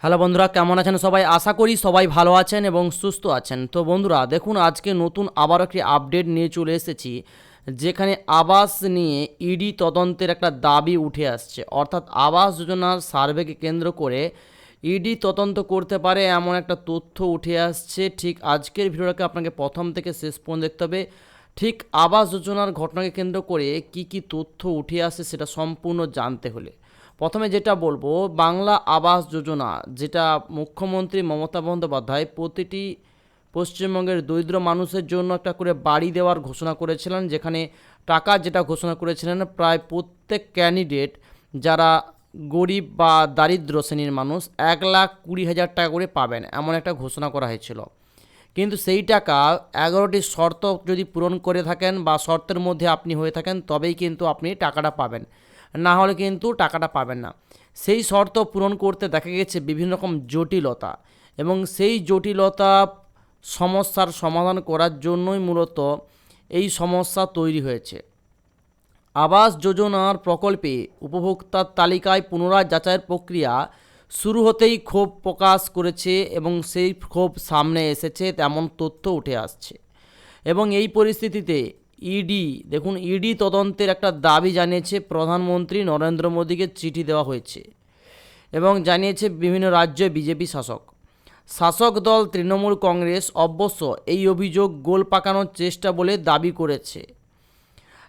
Hello বন্ধুরা, কেমন আছেন সবাই? আশা করি সবাই ভালো আছেন এবং সুস্থ আছেন। তো বন্ধুরা দেখুন, আজকে নতুন আবার একটি আপডেট নিয়ে চলে এসেছি, যেখানে আবাস নিয়ে ইডি তদন্তের একটা দাবি উঠে আসছে। অর্থাৎ আবাস যোজনার সার্ভেকে কেন্দ্র করে ইডি তদন্ত করতে পারে এমন একটা তথ্য উঠে আসছে। ঠিক আজকের ভিডিওটাকে আপনাকে প্রথম থেকে শেষ পর্যন্ত দেখতে হবে। ঠিক আবাস যোজনার ঘটনাকে কেন্দ্র করে কি কি তথ্য উঠে আসে সেটা সম্পূর্ণ জানতে হলে প্রথমে যেটা বলবো, বাংলা আবাস যোজনা, যেটা মুখ্যমন্ত্রী মমতা বন্দ্যোপাধ্যায় প্রতিটি পশ্চিমবঙ্গের দরিদ্র মানুষের জন্য একটা করে বাড়ি দেওয়ার ঘোষণা করেছিলেন, যেখানে টাকা যেটা ঘোষণা করেছিলেন প্রায় প্রত্যেক ক্যান্ডিডেট যারা গরিব বা দারিদ্র শ্রেণীর মানুষ 1,20,000 টাকা করে পাবেন, এমন একটা ঘোষণা করা হয়েছিল। কিন্তু সেই টাকা 11টি শর্ত যদি পূরণ করে থাকেন বা শর্তের মধ্যে আপনি হয়ে থাকেন, তবেই কিন্তু আপনি টাকাটা পাবেন, না হলে কিন্তু টাকাটা পাবেন না। সেই শর্ত পূরণ করতে দেখা গেছে বিভিন্ন রকম জটিলতা, এবং সেই জটিলতা সমস্যার সমাধান করার জন্যই মূলত এই সমস্যা তৈরি হয়েছে। আবাস যোজনার প্রকল্পে উপভোক্তার তালিকায় পুনরায় যাচাইয়ের প্রক্রিয়া শুরু হতেই ক্ষোভ প্রকাশ করেছে, এবং সেই ক্ষোভ সামনে এসেছে তেমন তথ্য উঠে আসছে। এবং এই পরিস্থিতিতে ইডি তদন্তের একটা দাবি জানিয়েছে, প্রধানমন্ত্রী নরেন্দ্র মোদীকে চিঠি দেওয়া হয়েছে এবং জানিয়েছে বিভিন্ন রাজ্যে বিজেপি শাসক দল তৃণমূল কংগ্রেস অবশ্য এই অভিযোগ গোল পাকানোর চেষ্টা বলে দাবি করেছে।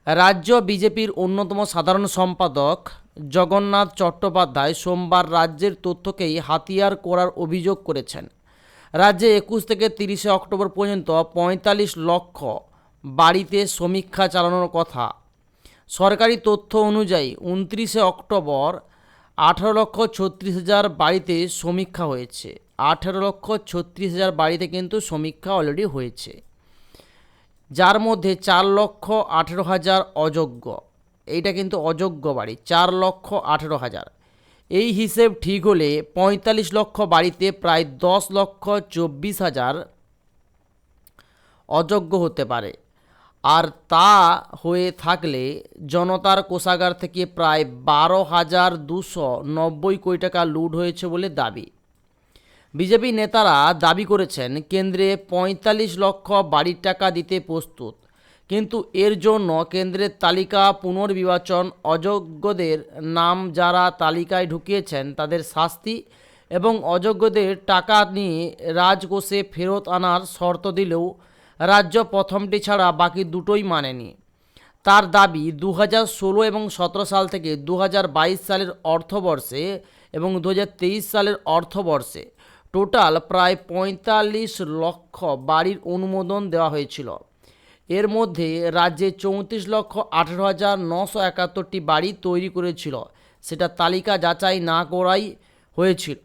রাজ্য বিজেপির অন্যতম সাধারণ সম্পাদক জগন্নাথ চট্টোপাধ্যায় সোমবার রাজ্যের তথ্যকেই হাতিয়ার করার অভিযোগ করেছেন। রাজ্যে 21 থেকে 30 অক্টোবর পর্যন্ত 45 লক্ষ বাড়িতে সমীক্ষা চালানোর কথা। সরকারি তথ্য অনুযায়ী 29 অক্টোবর 18,36,000 বাড়িতে সমীক্ষা হয়েছে। 18,36,000 বাড়িতে কিন্তু সমীক্ষা অলরেডি হয়েছে, যার মধ্যে 4,18,000 অযোগ্য। এইটা কিন্তু অযোগ্য বাড়ি, 4,18,000। এই হিসেব ঠিক হলে 45 লক্ষ বাড়িতে প্রায় 10,24,000 অযোগ্য হতে পারে। আর তা হয়ে থাকলে জনতার কোষাগার থেকে প্রায় 12,290 কোটি টাকা লুট হয়েছে বলে দাবি। বিজেপি নেতারা দাবি করেছেন কেন্দ্রে 45 লক্ষ বাড়ির টাকা দিতে প্রস্তুত, কিন্তু এর জন্য কেন্দ্রের তালিকা পুনর্বিবেচন, অযোগ্যদের নাম যারা তালিকায় ঢুকিয়েছেন তাদের শাস্তি এবং অযোগ্যদের টাকা নিয়ে রাজকোষে ফেরত আনার শর্ত দিলেও রাজ্য প্রথমটি ছাড়া বাকি দুটোই মানেনি। তার দাবি 2016 এবং 17 সাল থেকে 2022 সালের অর্থবর্ষে এবং 2023 সালের অর্থবর্ষে টোটাল প্রায় 45 লক্ষ বাড়ির অনুমোদন দেওয়া হয়েছিল। এর মধ্যে রাজ্যে 34,18,971টি বাড়ি তৈরি করেছিল, সেটা তালিকা যাচাই না করাই হয়েছিল।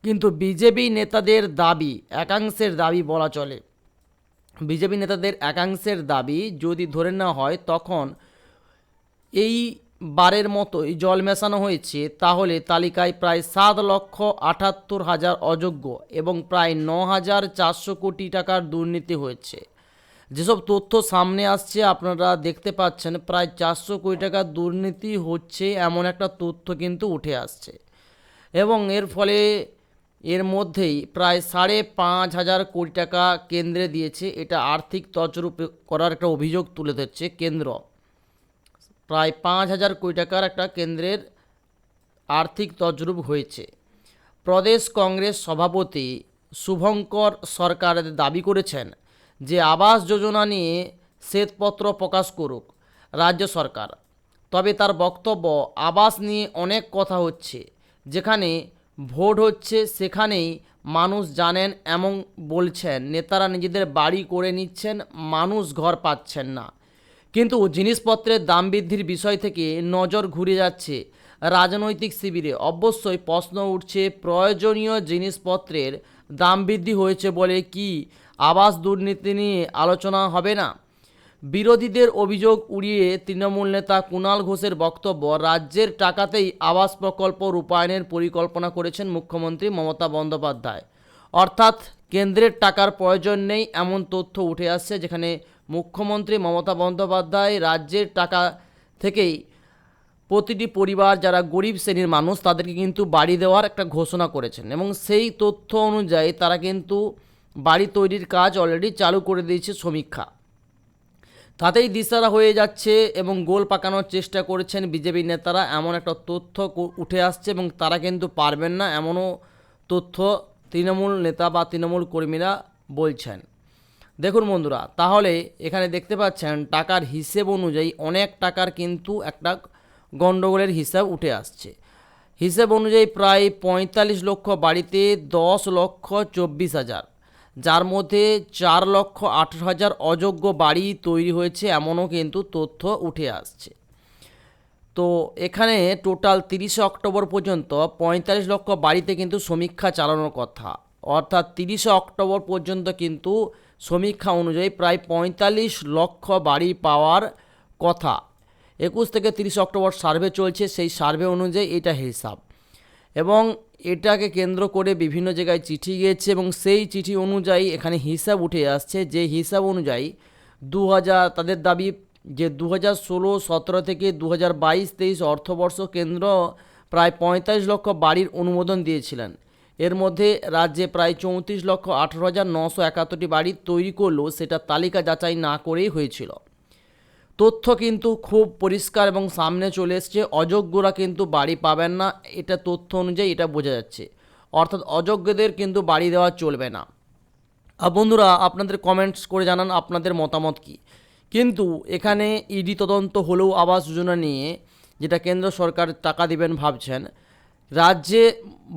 কিন্তু বিজেপি নেতাদের দাবি, একাংশের দাবি বলা চলে, বিজেপি নেতাদের একাংশের দাবি যদি ধরে নেওয়া হয় তখন এই বারের মতোই জল মেশানো হয়েছে, তাহলে তালিকায় প্রায় 7,78,000 অযোগ্য এবং প্রায় 9,400 কোটি টাকার দুর্নীতি হয়েছে। যেসব তথ্য সামনে আসছে আপনারা দেখতে পাচ্ছেন, প্রায় 400 কোটি টাকার দুর্নীতি হচ্ছে এমন একটা তথ্য কিন্তু উঠে আসছে। এবং এর ফলে এর মধ্যেই প্রায় 5,500 কোটি টাকা কেন্দ্রে দিয়েছে। এটা আর্থিক তছরূপ করার একটা অভিযোগ তুলে ধরছে কেন্দ্র। প্রায় 5,000 কোটি টাকার একটা কেন্দ্রের আর্থিক তছরূপ হয়েছে। প্রদেশ কংগ্রেস সভাপতি শুভঙ্কর সরকার দাবি করেছেন যে আবাস যোজনা নিয়ে শ্বেতপত্র প্রকাশ করুক রাজ্য সরকার। তবে তার বক্তব্য, আবাস নিয়ে অনেক কথা হচ্ছে, যেখানে ভোট হচ্ছে সেখানেই মানুষ জানেন এমন বলছেন। নেতারা নিজেদের বাড়ি করে নিচ্ছেন, মানুষ ঘর পাচ্ছেন না। কিন্তু জিনিসপত্রের দাম বৃদ্ধির বিষয় থেকে নজর ঘুরে যাচ্ছে রাজনৈতিক শিবিরে। অবশ্যই প্রশ্ন উঠছে, প্রয়োজনীয় জিনিসপত্রের দাম বৃদ্ধি হয়েছে বলে কি আবাস দুর্নীতি নিয়ে আলোচনা হবে না? বিরোধীদের অভিযোগ উড়িয়ে তৃণমূল নেতা কুণাল ঘোষের বক্তব্য, রাজ্যের টাকাতেই আবাস প্রকল্প রূপায়ণের পরিকল্পনা করেছেন মুখ্যমন্ত্রী মমতা বন্দ্যোপাধ্যায়। অর্থাৎ কেন্দ্রের টাকার প্রয়োজন নেই এমন তথ্য উঠে আসছে, যেখানে মুখ্যমন্ত্রী মমতা বন্দ্যোপাধ্যায় রাজ্যের টাকা থেকেই প্রতিটি পরিবার যারা গরিব শ্রেণীর মানুষ তাদেরকে কিন্তু বাড়ি দেওয়ার একটা ঘোষণা করেছেন এবং সেই তথ্য অনুযায়ী তারা কিন্তু বাড়ি তৈরির কাজ অলরেডি চালু করে দিয়েছে সমীক্ষা। তাতেই দিশারা হয়ে যাচ্ছে এবং গোল পাকানোর চেষ্টা করেছেন বিজেপি নেতারা, এমন একটা তথ্য উঠে আসছে এবং তারা কিন্তু পারবেন না এমনও তথ্য তৃণমূল নেতা বা তৃণমূল কর্মীরা বলছেন। দেখুন বন্ধুরা, তাহলে এখানে দেখতে পাচ্ছেন টাকার হিসেব অনুযায়ী অনেক টাকার কিন্তু একটা গণ্ডগোলের হিসাব উঠে আসছে। হিসেব অনুযায়ী প্রায় ৪৫ লক্ষ বাড়িতে ১০,২৪,০০০, যার মধ্যে ৪,১৮,০০০ অযোগ্য বাড়ি তৈরি হয়েছে এমনও কিন্তু তথ্য উঠে আসছে। তো এখানে টোটাল ৩০ অক্টোবর পর্যন্ত ৪৫ লক্ষ বাড়িতে কিন্তু সমীক্ষা চালানোর কথা, অর্থাৎ ৩০ অক্টোবর পর্যন্ত কিন্তু সমীক্ষা অনুযায়ী প্রায় ৪৫ লক্ষ বাড়ি পাওয়ার কথা। ২১ থেকে ৩০ অক্টোবর সার্ভে চলছে, সেই সার্ভে অনুযায়ী এটা হিসাব এবং এটাকে কেন্দ্র করে বিভিন্ন জায়গায় চিঠি গিয়েছে এবং সেই চিঠি অনুযায়ী এখানে হিসাব উঠে আসছে। যে হিসাব অনুযায়ী তাদের দাবি যে 2016-17 থেকে 2022-23 অর্থবর্ষ কেন্দ্র প্রায় ৪৫ লক্ষ বাড়ির অনুমোদন দিয়েছিলেন। এর মধ্যে রাজ্যে প্রায় ৩৪,18,971টি বাড়ি তৈরি করলেও সেটা তালিকা যাচাই না করেই হয়েছিল। তথ্য কিন্তু খুব পরিষ্কার এবং সামনে চলে এসছে, অযোগ্যরা কিন্তু বাড়ি পাবেন না, এটা তথ্য অনুযায়ী এটা বোঝা যাচ্ছে, অর্থাৎ অযোগ্যদের কিন্তু বাড়ি দেওয়া চলবে না। আর বন্ধুরা, আপনাদের কমেন্টস করে জানান আপনাদের মতামত কী। কিন্তু এখানে ইডি তদন্ত হলেও আবাস যোজনা নিয়ে যেটা কেন্দ্র সরকার টাকা দিবেন ভাবছেন, রাজ্যে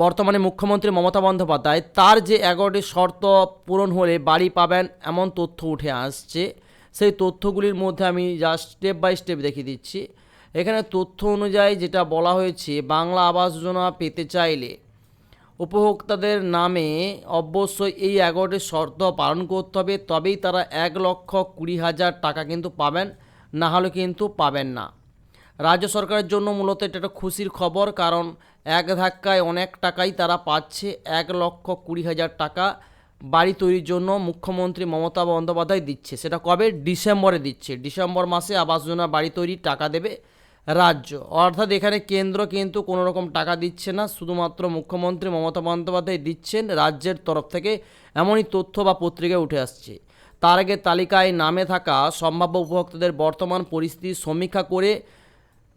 বর্তমানে মুখ্যমন্ত্রী মমতা বন্দ্যোপাধ্যায় তার যে 11টি শর্ত পূরণ হলে বাড়ি পাবেন এমন তথ্য উঠে আসছে। সেই তথ্যগুলির মধ্যে আমি জাস্ট স্টেপ বাই স্টেপ দেখিয়ে দিচ্ছি। এখানে তথ্য অনুযায়ী যেটা বলা হয়েছে, বাংলা আবাস যোজনা পেতে চাইলে উপভোক্তাদের নামে অবশ্যই এই 11টি শর্ত পালন করতে হবে, তবেই তারা 1,20,000 টাকা কিন্তু পাবেন, না হলে কিন্তু পাবেন না। রাজ্য সরকারের জন্য মূলত এটা একটা খুশির খবর, কারণ এক ধাক্কায় অনেক টাকাই তারা পাচ্ছে। 1,20,000 টাকা বাড়ি তৈরির জন্য মুখ্যমন্ত্রী মমতা বন্দ্যোপাধ্যায় দিচ্ছে। সেটা কবে? ডিসেম্বরে দিচ্ছে। ডিসেম্বর মাসে আবাস যোজনা বাড়ি তৈরির টাকা দেবে রাজ্য, অর্থাৎ এখানে কেন্দ্র কিন্তু কোনো রকম টাকা দিচ্ছে না, শুধুমাত্র মুখ্যমন্ত্রী মমতা বন্দ্যোপাধ্যায় দিচ্ছেন রাজ্যের তরফ থেকে, এমনই তথ্য বা পত্রিকায় উঠে আসছে। তার আগে তালিকায় নামে থাকা সম্ভাব্য উপভোক্তাদের বর্তমান পরিস্থিতি সমীক্ষা করে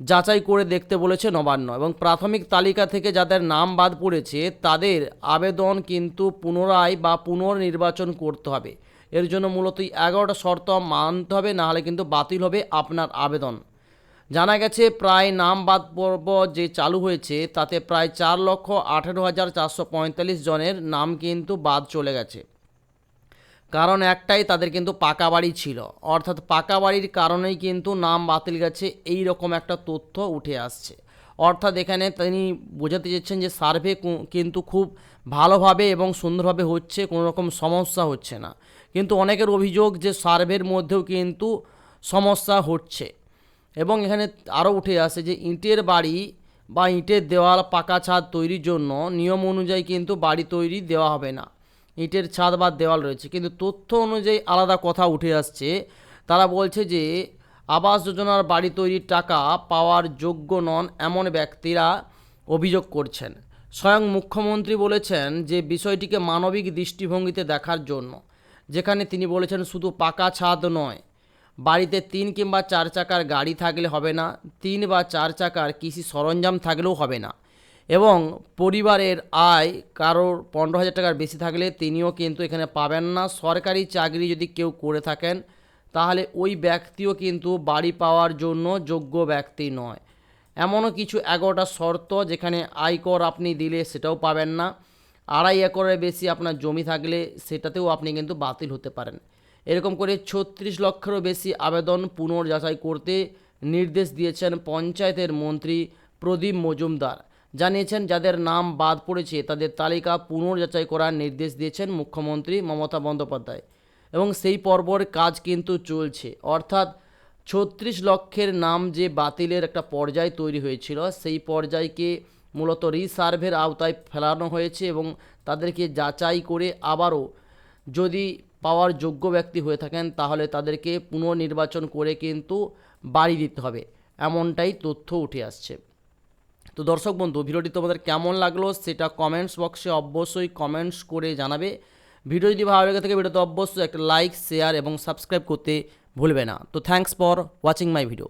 যাচাই করে দেখতে বলেছে নবান্ন, এবং প্রাথমিক তালিকা থেকে যাদের নাম বাদ পড়েছে তাদের আবেদন কিন্তু পুনরায় বা পুনর্নির্বাচন করতে হবে। এর জন্য মূলত 11টা শর্ত মানতে হবে, নাহলে কিন্তু বাতিল হবে আপনার আবেদন। জানা গেছে প্রায় নাম বাদ পর্ব যে চালু হয়েছে তাতে প্রায় 4,18,445 জনের নাম কিন্তু বাদ চলে গেছে। কারণ একটাই, তাদের কিন্তু পাকা বাড়ি ছিল, অর্থাৎ পাকা বাড়ির কারণেই কিন্তু নাম বাতিল গেছে, এই রকম একটা তথ্য উঠে আসছে। অর্থাৎ এখানে তিনি বোঝাতে চাচ্ছেন যে সার্ভে কিন্তু খুব ভালোভাবে এবং সুন্দরভাবে হচ্ছে, কোনো রকম সমস্যা হচ্ছে না। কিন্তু অনেকের অভিযোগ যে সার্ভের মধ্যেও কিন্তু সমস্যা হচ্ছে। এবং এখানে আরও উঠে আসে যে ইটের বাড়ি বা ইটের দেওয়াল, পাকা ছাদ তৈরির জন্য নিয়ম অনুযায়ী কিন্তু বাড়ি তৈরি দেওয়া হবে না, ইটের ছাদ বা দেওয়াল রয়েছে। কিন্তু তথ্য অনুযায়ী আলাদা কথা উঠে আসছে। তারা বলছে যে আবাস যোজনার বাড়ি তৈরির টাকা পাওয়ার যোগ্য নন এমন ব্যক্তিরা অভিযোগ করছেন। স্বয়ং মুখ্যমন্ত্রী বলেছেন যে বিষয়টিকে মানবিক দৃষ্টিভঙ্গিতে দেখার জন্য, যেখানে তিনি বলেছেন শুধু পাকা ছাদ নয়, বাড়িতে 3 কিংবা 4 চাকার গাড়ি থাকলে হবে না, 3 বা 4 চাকার কৃষি সরঞ্জাম থাকলেও হবে না, এবং পরিবারের আয় কারোর 15,000 টাকার বেশি থাকলে তিনিও কিন্তু এখানে পাবেন না। সরকারি চাকরি যদি কেউ করে থাকেন তাহলে ওই ব্যক্তিও কিন্তু বাড়ি পাওয়ার জন্য যোগ্য ব্যক্তি নয়। এমনও কিছু 11টা শর্ত, যেখানে আয়কর আপনি দিলে সেটাও পাবেন না, 2.5 একরের বেশি আপনার জমি থাকলে সেটাতেও আপনি কিন্তু বাতিল হতে পারেন। এরকম করে 36 লক্ষেরও বেশি আবেদন পুনর্যাচাই করতে নির্দেশ দিয়েছেন পঞ্চায়েতের মন্ত্রী প্রদীপ মজুমদার। জানিয়েছেন যাদের নাম বাদ পড়েছে তাদের তালিকা পুনর্যাচাই করার নির্দেশ দিয়েছেন মুখ্যমন্ত্রী মমতা বন্দ্যোপাধ্যায়, এবং সেই পর্বর কাজ কিন্তু চলছে। অর্থাৎ 36 লক্ষের নাম যে বাতিলের একটা পর্যায় তৈরি হয়েছিল, সেই পর্যায়কে মূলত রিসার্ভের আওতায় ফেলানো হয়েছে এবং তাদেরকে যাচাই করে আবারও যদি পাওয়ার যোগ্য ব্যক্তি হয়ে থাকেন তাহলে তাদেরকে পুনর্নির্বাচন করে কিন্তু বাড়ি দিতে হবে। এমনটাই তথ্য উঠে আসছে। তো দর্শক বন্ধু, ভিডিওটি তোমাদের কেমন লাগলো সেটা কমেন্টস বক্সে অবশ্যই কমেন্টস করে জানাবে। ভিডিও যদি ভালো লেগে থাকে ভিডিওতে অবশ্যই একটা লাইক, শেয়ার এবং সাবস্ক্রাইব করতে ভুলবে না। তো thanks for watching my video.